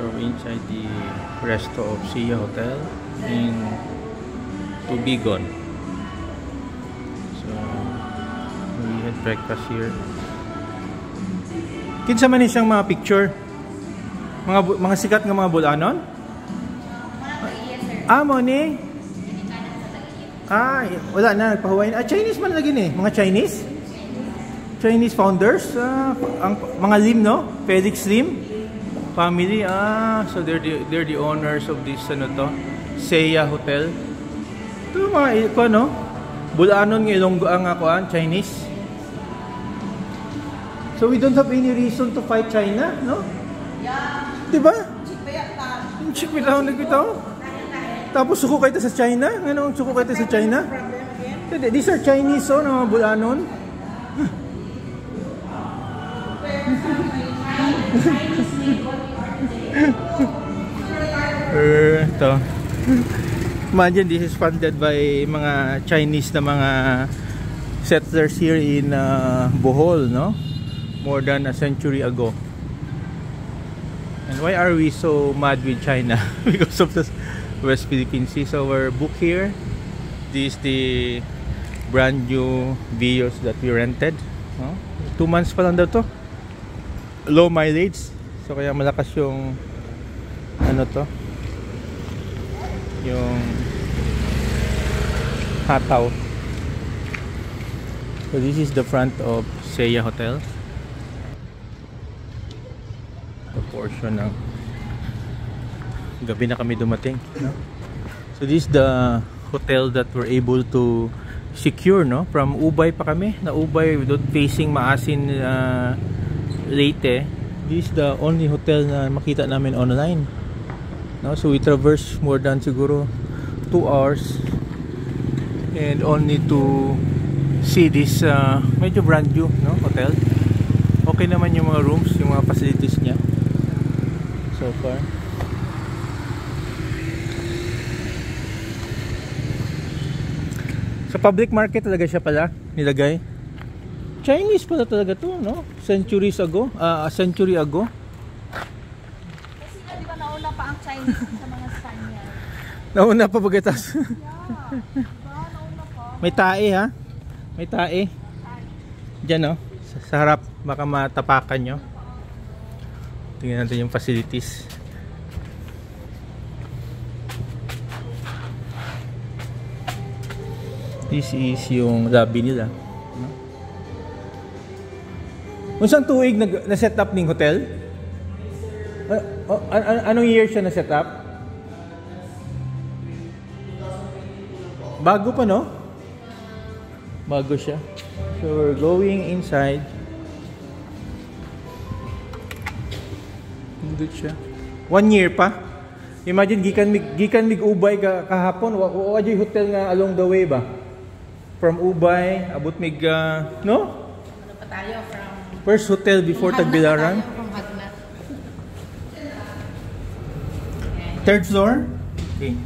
So inside the resto of Sia Hotel in Tubigon. So we had breakfast here. Kinsa man siyang mga picture? Mga sikat nga mga bulanon? Mo ni? Wala na nagpahuwayin. Chinese man lagi ni, mga Chinese founders, ang mga Lim, no? Felix Lim family. So they're the owners of this Sia Hotel. Ito mga bulanon ng Ilonggo ang Chinese. So we don't have any reason to fight China, no? Yeah. Diba? Chik bitaw nagbitaw. Tapos suko kayo sa China? Anong suko kayo sa China? These are Chinese, mga bulanon. Ito. Imagine this is funded by mga Chinese na mga settlers here in Bohol, no? More than a century ago. And why are we so mad with China? Because of the West Philippine Sea. So our book here, this is the brand new Vios that we rented. 2 months pa lang daw to. Low mileage. So kaya malakas yung yung hataw. So this is the front of Sia Hotel. The portion ng gabi na kami dumating, no? So this is the hotel that we're able to secure, no? From Ubay pa kami, na Ubay without facing Maasin, Leyte. This is the only hotel na makita namin online, no? So we traverse more than siguro 2 hours and only to see this medyo brand new, no, hotel. Okay naman yung mga rooms, yung mga facilities niya so far. Sa public market talaga siya pala nilagay. Chinese pala talaga to, no? Centuries ago, a century ago. Kasi di ba nauna pa ang Chinese sa mga Spaniard? Nauna pa pagkatas. Yeah. Diba? Nauna pa. May tae, ha? May tae. Diyan, no? Sa harap, baka matapakan nyo. Tingnan natin yung facilities. This is yung lobby nila. Unsang tuig na-set up ning hotel? Anong year siya na-set up? Bago pa, no? Bago siya. So we're going inside. Good siya. 1 year pa. Imagine gikan mig Ubay kahapon. Wa hotel nga along the way ba? From Ubay abot mig no? Ano pa tayo from first hotel before Tagbilaran. Third floor? Okay.